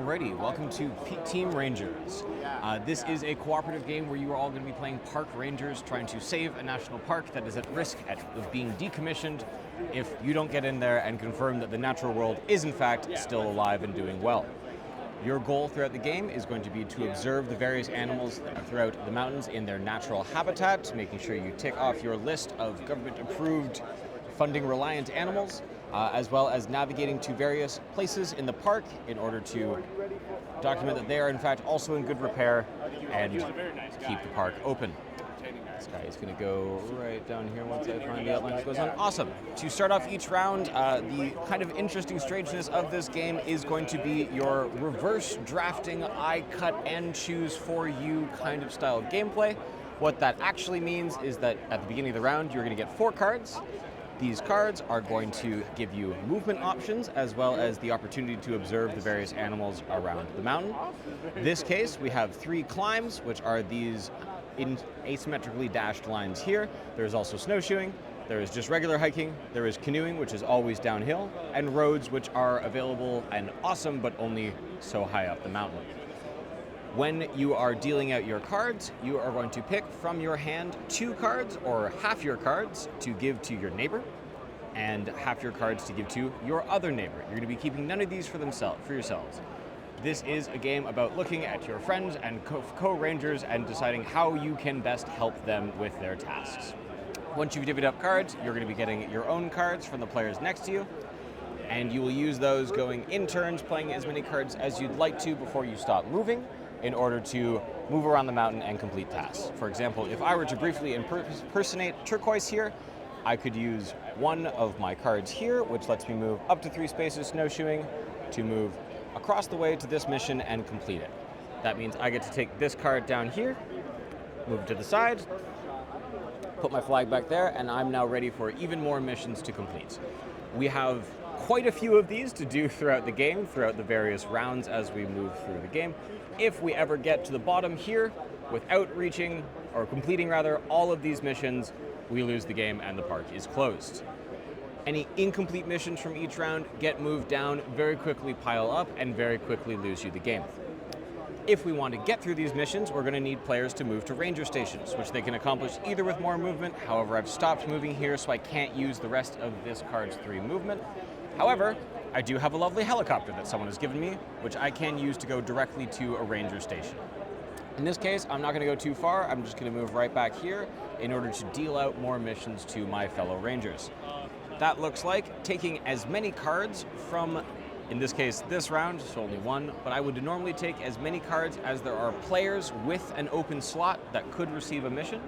Alrighty, welcome to Team Rangers. This is a cooperative game where you are all going to be playing park rangers trying to save a national park that is at risk of being decommissioned if you don't get in there and confirm that the natural world is in fact still alive and doing well. Your goal throughout the game is going to be to observe the various animals throughout the mountains in their natural habitat, making sure you tick off your list of government-approved funding-reliant animals, as well as navigating to various places in the park in order to document that they are in fact also in good repair and keep the park open. This guy is going to go right down here once I find the outline that goes on. Awesome. To start off each round, the kind of interesting strangeness of this game is going to be your reverse drafting, I cut and choose for you kind of style of gameplay. What that actually means is that at the beginning of the round, you're going to get 4 cards. These cards are going to give you movement options as well as the opportunity to observe the various animals around the mountain. In this case, we have 3 climbs, which are these asymmetrically dashed lines here. There's also snowshoeing, there is just regular hiking, there is canoeing, which is always downhill, and roads, which are available and awesome, but only so high up the mountain. When you are dealing out your cards, you are going to pick from your hand 2 cards, or half your cards, to give to your neighbor, and half your cards to give to your other neighbor. You're going to be keeping none of these for yourselves. This is a game about looking at your friends and co-rangers and deciding how you can best help them with their tasks. Once you've divvied up cards, you're going to be getting your own cards from the players next to you, and you will use those going in turns, playing as many cards as you'd like to before you stop moving, in order to move around the mountain and complete tasks. For example, if I were to briefly impersonate turquoise here, I could use one of my cards here, which lets me move up to 3 spaces snowshoeing to move across the way to this mission and complete it. That means I get to take this card down here, move it to the side, put my flag back there, and I'm now ready for even more missions to complete. We have quite a few of these to do throughout the game, throughout the various rounds as we move through the game. If we ever get to the bottom here, without reaching, or completing rather, all of these missions, we lose the game and the park is closed. Any incomplete missions from each round get moved down, very quickly pile up, and very quickly lose you the game. If we want to get through these missions, we're going to need players to move to ranger stations, which they can accomplish either with more movement. However, I've stopped moving here, so I can't use the rest of this card's 3 movement. However, I do have a lovely helicopter that someone has given me, which I can use to go directly to a ranger station. In this case, I'm not going to go too far. I'm just going to move right back here in order to deal out more missions to my fellow rangers. That looks like taking as many cards from, in this case, this round, so only 1, but I would normally take as many cards as there are players with an open slot that could receive a mission.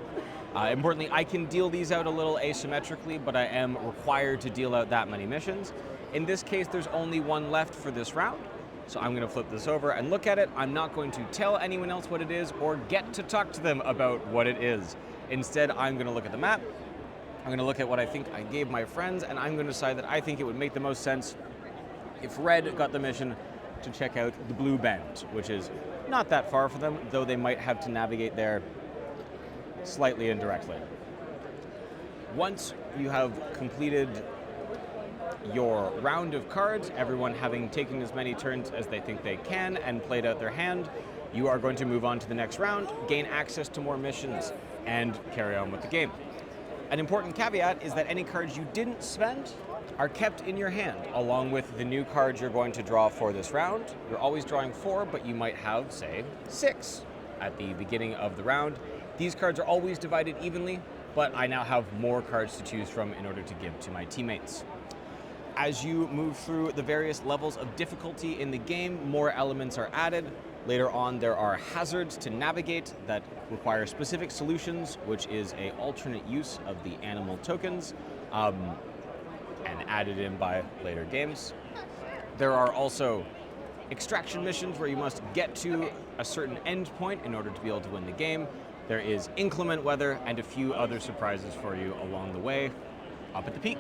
Importantly, I can deal these out a little asymmetrically, but I am required to deal out that many missions. In this case, there's only 1 left for this round, so I'm going to flip this over and look at it. I'm not going to tell anyone else what it is or get to talk to them about what it is. Instead, I'm going to look at the map, I'm going to look at what I think I gave my friends, and I'm going to decide that I think it would make the most sense if Red got the mission to check out the Blue Bend, which is not that far for them, though they might have to navigate there slightly indirectly. Once you have completed your round of cards, everyone having taken as many turns as they think they can and played out their hand, you are going to move on to the next round, gain access to more missions, and carry on with the game. An important caveat is that any cards you didn't spend are kept in your hand, along with the new cards you're going to draw for this round. You're always drawing 4, but you might have, say, 6 at the beginning of the round. These cards are always divided evenly, but I now have more cards to choose from in order to give to my teammates. As you move through the various levels of difficulty in the game, more elements are added. Later on, there are hazards to navigate that require specific solutions, which is an alternate use of the animal tokens, and added in by later games. There are also extraction missions where you must get to a certain end point in order to be able to win the game. There is inclement weather and a few other surprises for you along the way up at the peak.